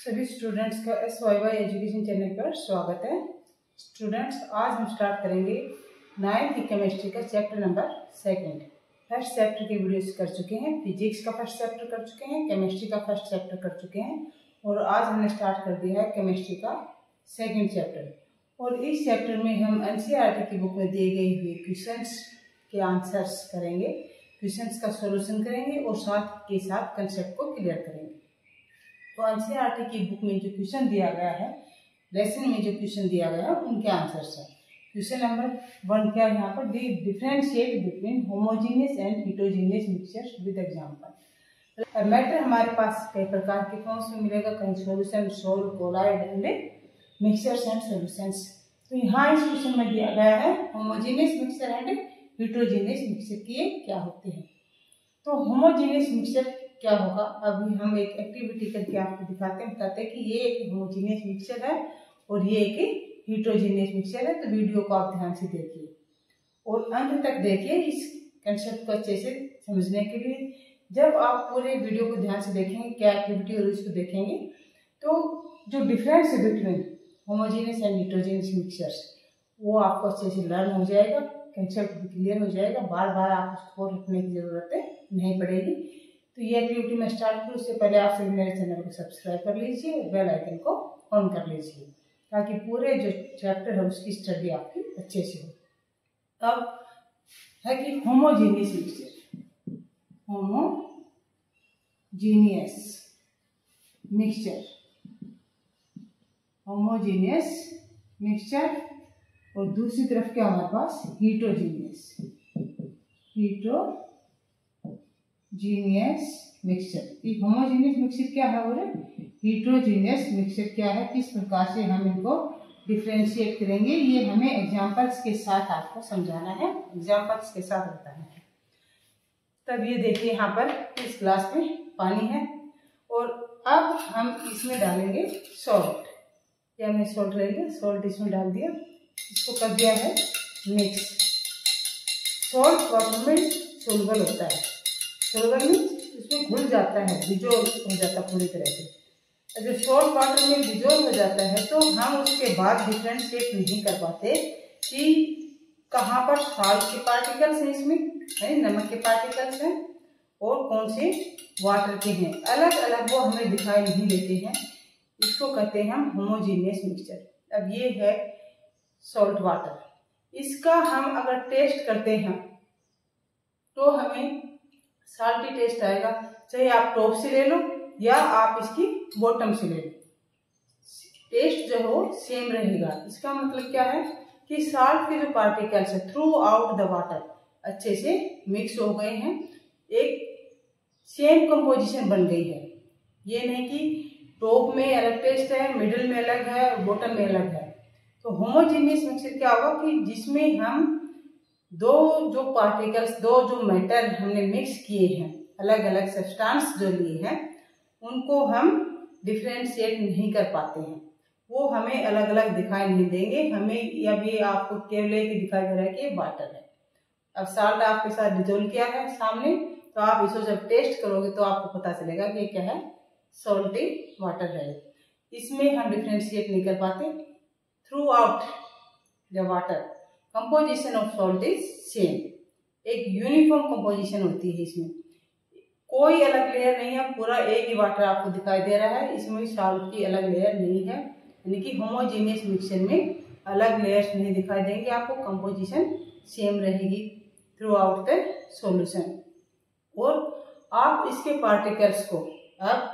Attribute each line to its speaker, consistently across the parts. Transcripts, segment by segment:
Speaker 1: सभी स्टूडेंट्स का SYY education channel पर स्वागत है। स्टूडेंट्स, आज हम स्टार्ट करेंगे 9th की केमिस्ट्री का चैप्टर नंबर 2। फर्स्ट चैप्टर के वीडियोस कर चुके हैं, फिजिक्स का फर्स्ट चैप्टर कर चुके हैं, केमिस्ट्री का फर्स्ट चैप्टर कर चुके हैं और आज हमने स्टार्ट कर दिया है केमिस्ट्री का 2nd चैप्टर। और इस चैप्टर में हम NCERT की बुक में दिए गए हुए क्वेश्चंस के आंसर्स करेंगे, क्वेश्चंस का सॉल्यूशन करेंगे और साथ के साथ कंसेप्ट को क्लियर करेंगे। तो NCERT की बुक में जो क्वेश्चन दिया गया है, लेसन में जो क्वेश्चन दिया गया है, उनके आंसर्स हैं। क्वेश्चन नंबर 1 क्या है यहाँ पर, differentiate between homogeneous and heterogeneous mixtures with example. Matter हमारे पास कई प्रकार के फॉर्म्स में मिलेगा, कहीं solution, sol, colloid and mixtures and solutions. तो यहाँ इस क्वेश्चन में दिया गया है homogeneous mixture and heterogeneous mixture की क्या होते हैं। तो होमोजेनियस मिक्सचर क्या होगा, अभी हम एक एक्टिविटी करके आपको बताते हैं कि ये एक होमोजेनियस मिक्सचर है और ये एक हेटेरोजेनियस मिक्सचर है। तो वीडियो को आप ध्यान से देखिए और अंत तक देखिए इस कंसेप्ट को अच्छे से समझने के लिए। जब आप पूरे वीडियो को ध्यान से देखेंगे, क्या एक्टिविटी और इसको देखेंगे, तो जो डिफरेंस है between homogeneous and heterogeneous mixtures वो आपको अच्छे से लर्न हो जाएगा, कंसेप्ट भी क्लियर हो जाएगा, बार बार आप उसको रखने की जरूरत नहीं पड़ेगी। तो ये एक्टिविटी में स्टार्ट करूँ उससे पहले आप सभी मेरे चैनल को सब्सक्राइब कर लीजिए, बेल आइकन को ऑन कर लीजिए ताकि पूरे जो चैप्टर है उसकी स्टडी आपकी अच्छे से हो। अब है कि homogeneous mixture, homogeneous mixture, homogeneous mixture और दूसरी तरफ क्या हमारे पास हेटेरोजेनियस मिक्सचर। ये होमोजेनियस मिक्सचर क्या है और हेटेरोजेनियस मिक्सचर क्या है, किस प्रकार से हम इनको डिफरेंशिएट करेंगे, ये हमें एग्जांपल्स के साथ आपको समझाना है, एग्जांपल्स के साथ बताना है। तब ये देखिए यहाँ पर इस ग्लास में पानी है और अब हम इसमें डालेंगे सॉल्ट, या हमने सॉल्ट ले लिया, सॉल्ट इसमें डाल दिया, इसको कर दिया है मिक्स। सॉल्ट वाटर में सोलबल होता है, सोलबल मीन्स उसमें घुल जाता है, डिजोल्व हो जाता है पूरी तरह से। जब सॉल्ट वाटर में डिजोल्व हो जाता है तो हम उसके बाद डिफरेंशिएट नहीं कर पाते कि कहाँ पर सॉल्ट के पार्टिकल्स हैं, इसमें है नमक के पार्टिकल्स हैं और कौन से वाटर के हैं, अलग अलग वो हमें दिखाई नहीं देते हैं। इसको कहते हैं हम होमोजेनियस मिक्सचर। अब ये है सॉल्ट वाटर, इसका हम अगर टेस्ट करते हैं तो हमें साल्टी टेस्ट आएगा, चाहे आप टॉप से ले लो या आप इसकी बॉटम से ले लो, टेस्ट जो हो सेम रहेगा। इसका मतलब क्या है कि साल्ट के जो पार्टिकल्स है थ्रू आउट द वाटर अच्छे से मिक्स हो गए हैं, एक सेम कंपोजिशन बन गई है। ये नहीं कि टॉप में अलग टेस्ट है, मिडिल में अलग है, बॉटम में अलग है। तो होमोजेनियस मिक्सचर क्या होगा कि जिसमें हम दो जो मैटर हमने मिक्स किए हैं, अलग अलग सब्सटेंस जो लिए हैं, उनको हम डिफरेंशिएट नहीं कर पाते हैं, वो हमें अलग अलग दिखाई नहीं देंगे। हमें अब ये आपको केवल एक दिखाई दे रहा है कि वाटर है। अब साल्ट आपके साथ डिजोल्व किया है सामने, तो आप इसको जब टेस्ट करोगे तो आपको पता चलेगा कि क्या है, सॉल्टी वाटर है। इसमें हम डिफरेंशिएट नहीं कर पाते। Through out the water composition of salt is same, एक यूनिफॉर्म कंपोजिशन होती है, इसमें कोई अलग लेयर नहीं है, पूरा एक ही वाटर आपको दिखाई दे रहा है, इसमें सॉल्ट की अलग लेयर नहीं है। यानी कि होमोजेनियस मिक्सचर में अलग लेयर्स नहीं दिखाई देंगे आपको, कंपोजिशन सेम रहेगी थ्रू आउट द सॉल्यूशन। और आप इसके पार्टिकल्स को अब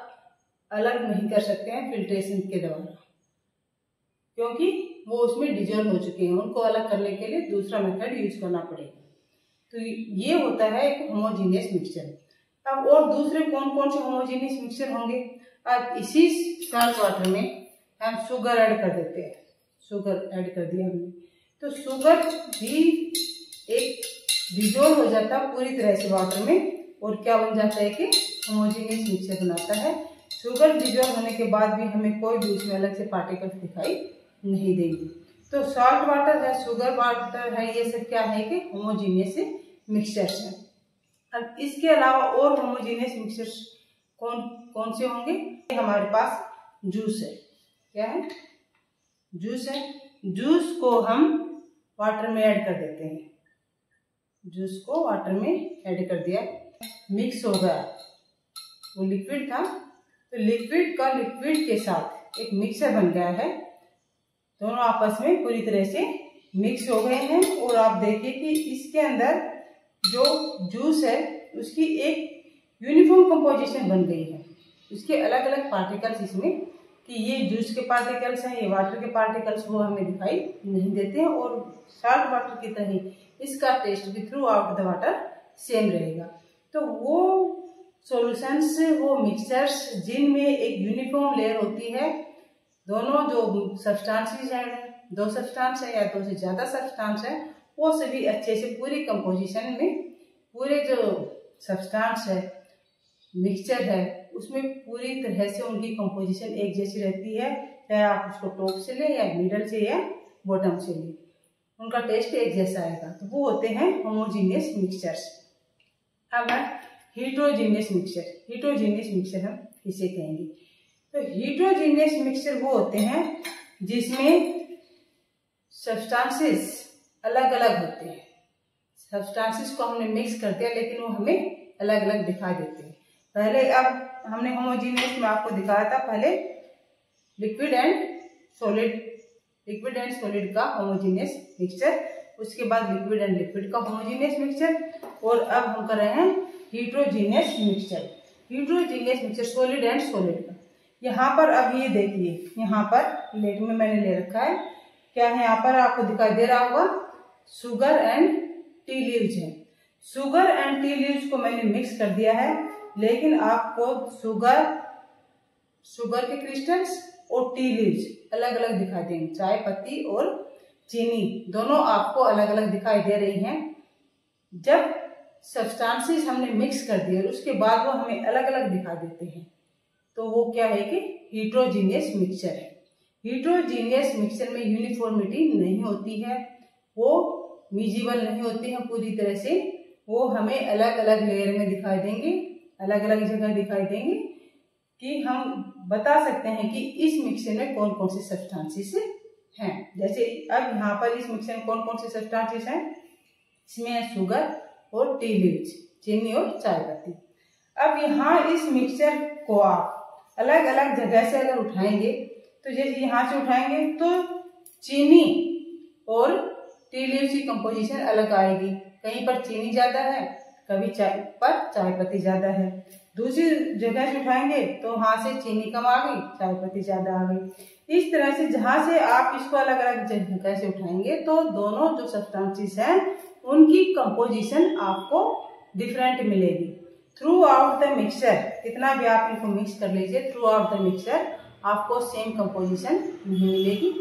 Speaker 1: अलग नहीं कर सकते हैं फिल्ट्रेशन के द्वारा, क्योंकि वो उसमें डिजोल्व हो चुके हैं, उनको अलग करने के लिए दूसरा मेथड यूज करना पड़ेगा। तो ये होता है एक होमोजेनियस मिक्सचर। अब और दूसरे कौन कौन से होमोजेनियस मिक्सचर होंगे, अब इसी सॉल्ट वाटर में हम शुगर ऐड कर देते हैं, शुगर ऐड कर दिया हमने, तो शुगर भी एक डिजोल्व हो जाता है पूरी तरह से वाटर में और क्या बन जाता है कि होमोजेनियस मिक्सचर बनाता है। शुगर डिजोल्व होने के बाद भी हमें कोई भी उसमें अलग से पार्टिकल्स दिखाई नहीं देंगे। तो सॉल्ट वाटर है, शुगर वाटर है, ये सब क्या है कि होमोजेनियस मिक्सचर्स हैं। अब इसके अलावा और होमोजेनियस मिक्सचर्स कौन कौन से होंगे, हमारे पास जूस है। क्या है? जूस है। जूस को हम वाटर में ऐड कर देते हैं। जूस को वाटर में ऐड कर दिया, मिक्स हो गया। वो लिक्विड था, तो लिक्विड का लिक्विड के साथ एक मिक्सर बन गया है। दोनों आपस में पूरी तरह से मिक्स हो गए हैं। और आप देखिए कि इसके अंदर जो जूस है उसकी एक यूनिफॉर्म कंपोजिशन बन गई है। उसके अलग अलग पार्टिकल्स इसमें, कि ये जूस के पार्टिकल्स हैं, ये वाटर के पार्टिकल्स, वो हमें दिखाई नहीं देते हैं। और साल्ट वाटर की तरह ही इसका टेस्ट भी through out the water same रहेगा। तो वो सॉल्यूशंस, वो मिक्सचर्स जिनमें एक यूनिफॉर्म लेयर होती है, दोनों जो सब्सटेंसेस हैं, 2 सब्सटेंस है या 2 से ज्यादा सब्सटेंस है, वो सभी अच्छे से पूरी कंपोजिशन में, पूरे जो सब्सटेंस है, मिक्सचर है, उसमें पूरी तरह से उनकी कंपोजिशन एक जैसी रहती है। चाहे आप उसको टॉप से ले या मिडल से या बॉटम से ले, उनका टेस्ट एक जैसा आएगा। तो वो होते हैं होमोजीनियस मिक्सचर्स। अब है हीट्रोजीनियस मिक्सचर। हीट्रोजीनियस मिक्सचर हम इसे कहेंगे। तो हीट्रोजीनियस मिक्सचर वो होते हैं जिसमें सब्सटेंसेस अलग अलग होते हैं। सब्सटेंसेस को हमने मिक्स कर दिया, लेकिन वो हमें अलग अलग दिखाई देते हैं। पहले, अब हमने होमोजीनियस में आपको दिखाया था पहले liquid and solid, liquid and solid का होमोजीनियस मिक्सचर, उसके बाद लिक्विड एंड लिक्विड का होमोजीनियस मिक्सचर, और अब हम कर रहे हैं heterogeneous mixture. Heterogeneous mixture solid and solid का। यहाँ पर अब ये देखिए, यहाँ पर प्लेट में मैंने ले रखा है, क्या है यहाँ पर आपको दिखाई दे रहा होगा, शुगर एंड टी लीव्स है। शुगर एंड टी लीव्स को मैंने मिक्स कर दिया है, लेकिन आपको शुगर के क्रिस्टल्स और टी लीव्स अलग अलग दिखाई देंगे। चाय पत्ती और चीनी दोनों आपको अलग अलग दिखाई दे रही हैं। जब सब्सटेंसेस हमने मिक्स कर दिए और उसके बाद वो हमें अलग अलग दिखाई देते हैं, तो वो क्या है कि हीट्रोजीनियस मिक्सचर है। हीट्रोजीनियस मिक्सचर में यूनिफॉर्मिटी नहीं होती है, वो मिजिबल नहीं होती है पूरी तरह से, वो हमें अलग अलग लेयर में दिखाई देंगे, अलग अलग जगह दिखाई देंगे, कि हम बता सकते हैं कि इस मिक्सचर में कौन कौन से सब्सटेंसेस हैं। जैसे अब यहाँ पर इस मिक्सचर में कौन कौन से सब्सटेंसेस हैं, इसमें है शुगर और टी लीव्स, चीनी और चाय पत्ती। अब यहाँ इस मिक्सचर को आप अलग अलग जगह से अगर उठाएंगे, तो जैसे यहाँ से उठाएंगे तो चीनी और टी लीव्स की कंपोजिशन अलग आएगी। कहीं पर चीनी ज्यादा है, कभी चाय पत्ती ज्यादा है। दूसरी जगह से उठाएंगे तो वहां से चीनी कम आ गई, चाय पत्ती ज्यादा आ गई। इस तरह से जहां से आप इसको अलग अलग जगह से उठाएंगे, तो दोनों जो सब्सटेंसेस हैं उनकी कंपोजिशन आपको डिफरेंट मिलेगी। थ्रू आउट द मिक्सचर, कितना भी आप इनको मिक्स कर लीजिए, थ्रू आउट द मिक्सचर आपको सेम कंपोजिशन नहीं मिलेगी।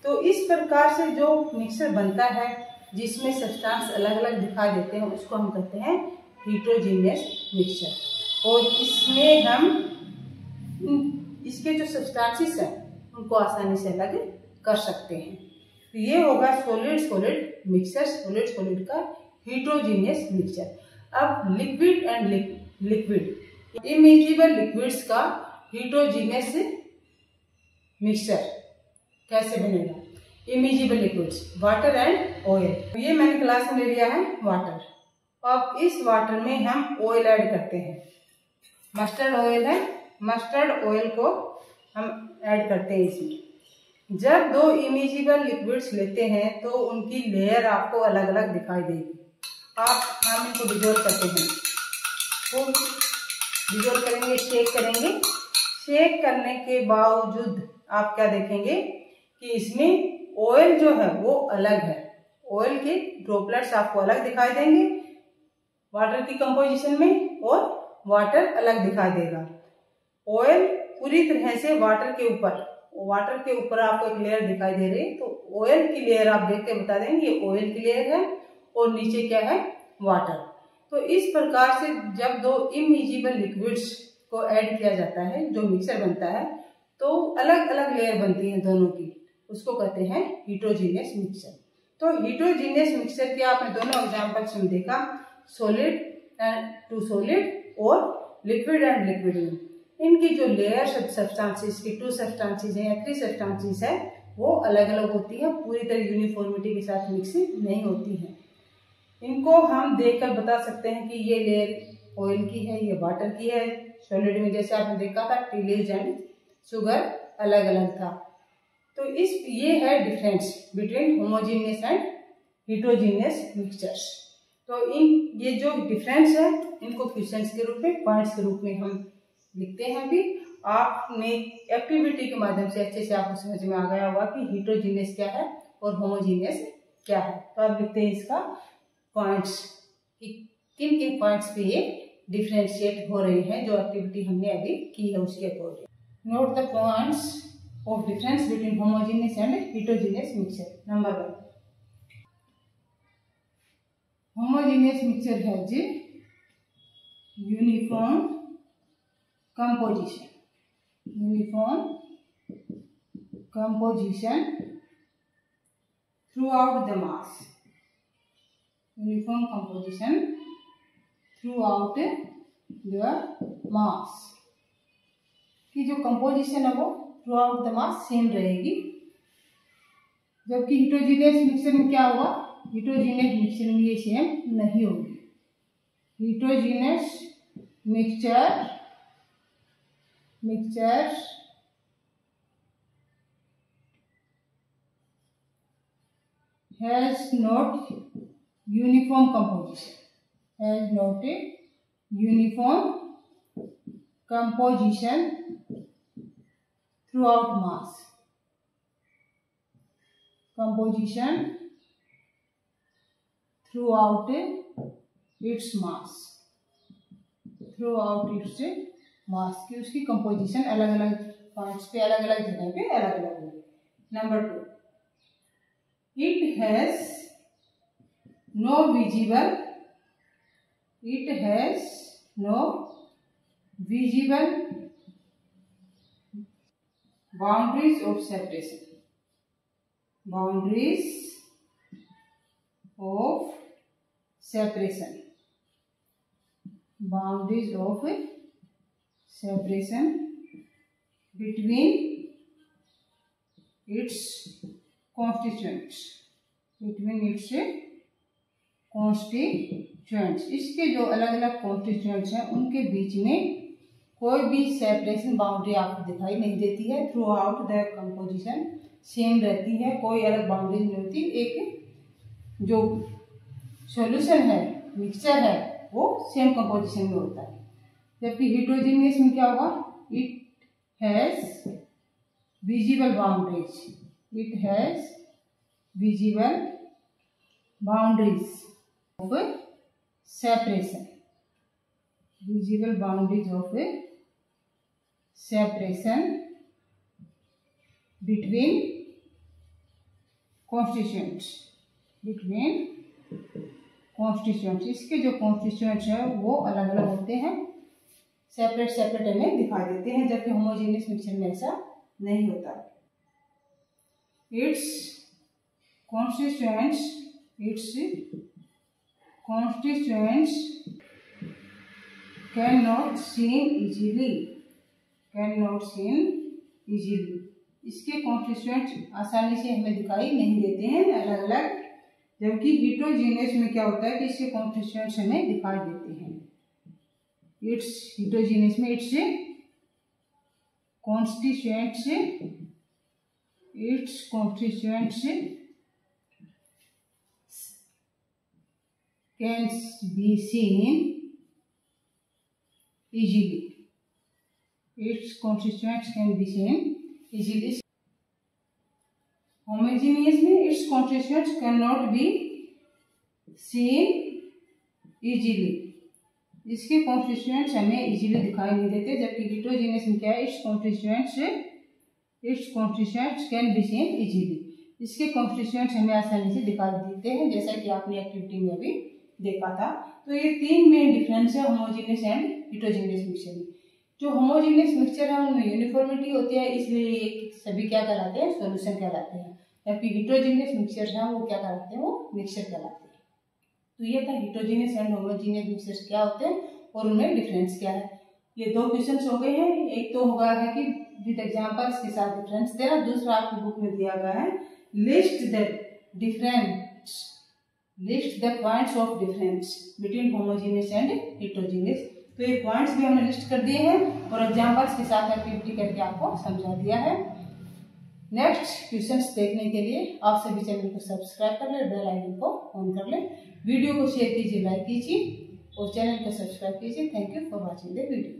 Speaker 1: तो इस प्रकार से जो मिक्सचर बनता है जिसमें सब्सटेंस अलग अलग दिखाई देते हैं, उसको हम कहते हैं हीट्रोजीनियस मिक्सचर। और इसमें हम इसके जो सब्सटेंसेस हैं उनको आसानी से अलग कर सकते हैं। तो ये होगा solid solid mixture, solid solid का हीट्रोजीनियस मिक्सचर। अब liquid and liquid, immiscible liquids का हीट्रोजीनियस मिक्सचर कैसे बनेगा। Immiscible liquids, water and oil. ये मैंने ग्लास में ले लिया है वाटर। अब इस वाटर में हम ऑयल ऐड करते हैं। मस्टर्ड ऑयल है, मस्टर्ड ऑयल को हम ऐड करते हैं इसमें। जब 2 इमिजिबल लिक्विड्स लेते हैं तो उनकी लेयर आपको अलग अलग दिखाई देगी। हम इनको डिजोल्व करते हैं, तो डिजोल्व करेंगे, शेक करेंगे। शेक करने के बावजूद आप क्या देखेंगे कि इसमें ऑयल जो है वो अलग है। ऑयल के ड्रॉपलेट्स आपको अलग दिखाई देंगे वाटर की कंपोजिशन में, और वाटर अलग दिखाई देगा। ऑयल पूरी तरह से वाटर के ऊपर आपको एक लेयर दिखाई दे रही है, तो ऑयल की लेयर आप देख के बता देंगे ये ऑयल की लेयर है, और नीचे क्या है, वाटर। तो इस प्रकार से जब 2 इमिजिबल लिक्विड्स को ऐड किया जाता है, जो मिक्सचर बनता है, तो अलग अलग लेयर बनती है दोनों की, उसको कहते हैं हीट्रोजीनियस मिक्सचर। तो हीट्रोजीनियस मिक्सचर के आपने दोनों एग्जाम्पल्स में देखा, सॉलिड टू सॉलिड और लिक्विड एंड लिक्विड में। इनकी जो लेयर्स सब्सटेंसेस की 2 सब्सटेंसेस है या 3 सब्सटेंसेस है वो अलग अलग होती है, पूरी तरह यूनिफॉर्मिटी के साथ मिक्सिंग नहीं होती है। इनको हम देखकर बता सकते हैं कि ये लेयर ऑयल की है, ये वाटर की है। सॉलिड में जैसे आपने देखा था टी लीव्स एंड शुगर अलग अलग था। तो ये है difference between homogeneous and heterogeneous mixtures. तो ये जो डिफरेंस है इनको क्वेश्चंस के रूप में, पॉइंट्स के रूप में हम लिखते हैं। अभी आपने एक्टिविटी के माध्यम से अच्छे से आपको समझ में आ गया होगा कि हिट्रोजीनियस क्या है और होमोजीनियस क्या है। तो आप लिखते हैं इसका पॉइंट्स कि किन किन पॉइंट्स पे ये डिफरेंशिएट हो रहे हैं जो एक्टिविटी हमने अभी की है उसके according. Note the points of difference between homogeneous and heterogeneous mixture. Number 1, homogeneous mixture has uniform composition, uniform composition throughout the mass, uniform composition throughout the mass की जो कंपोजिशन है वो through out the mass same रहेगी। जबकि heterogeneous mixture में क्या होगा, heterogeneous mixture में ये सेम नहीं होगी। Heterogeneous mixture has not uniform composition, has not a uniform composition throughout mass, composition throughout its mass, throughout its मास की उसकी कंपोजिशन अलग अलग पॉइंट्स पे, अलग अलग जगह पे अलग अलग होगी। Number 2, it has no visible boundaries of separation, boundaries of separation between its constituents, इसके जो अलग अलग कॉन्स्टिट्यूएंट्स हैं उनके बीच में कोई भी सेपरेशन बाउंड्री आपको दिखाई नहीं देती है। Through out the composition same रहती है, कोई अलग बाउंड्री नहीं होती। एक जो सॉल्यूशन है, मिक्सचर है, वो सेम कंपोजिशन में होता है। जबकि हिट्रोजीनियस में क्या होगा, it has visible boundaries, of separation, between constituents, इसके जो कॉन्स्टिट्यूएंट्स है वो अलग अलग होते हैं, सेपरेट हमें दिखाई देते हैं। जबकि होमोजेनियस मिक्सचर में ऐसा नहीं होता। It's constituents can not seen easily, इसके कॉन्स्टिट्यूएंट्स आसानी से हमें दिखाई नहीं देते हैं अलग अलग। जबकि हिट्रोजीनियस में क्या होता है कि इसके कॉन्स्टिट्यूएंट्स हमें दिखाई देते हैं। हिट्रोजीनियस में its constituents can be seen easily, homogeneous में its constituents can not be seen easily, इसके कॉन्स्टिट्यूएंट्स हमें इजीली दिखाई नहीं देते। जबकि हिट्रोजीनियस में क्या है, its constituents can be seen easily, इसके कॉन्स्टिट्यूएंट्स हमें आसानी से दिखाई देते हैं, जैसा कि आपने एक्टिविटी में अभी देखा था। तो ये 3 मेन डिफरेंस है होमोजेनियस एंड हिट्रोजीनियस मिक्सचर में। जो होमोजेनियस मिक्सचर है उनमें यूनिफॉर्मिटी होती है, इसलिए ये सभी क्या कहलाते हैं, सॉल्यूशन कहलाते हैं। जबकि हिट्रोजीनियस मिक्सचर है वो क्या कहलाते हैं, वो मिक्सचर कहलाते हैं। तो ये था हिट्रोजीनियस एंड होमोजीनियस मिक्सचर क्या होते हैं और उनमें डिफरेंस क्या है। ये 2 क्वेश्चन हो गए हैं। एक तो होगा है कि विद एग्जांपल्स के साथ डिफरेंस देना, दूसरा आपकी बुक में दिया गया है list the points of difference between homogeneous and heterogeneous. तो ये पॉइंट्स भी हमने लिस्ट कर दिए हैं और एग्जांपल्स के साथ एक्टिविटी करके आपको समझा दिया है। नेक्स्ट क्वेश्चंस देखने के लिए आप सभी चैनल को सब्सक्राइब कर ले, बेल आइकन को ऑन कर ले, वीडियो को शेयर कीजिए, लाइक कीजिए और चैनल को सब्सक्राइब कीजिए। Thank you for watching the video.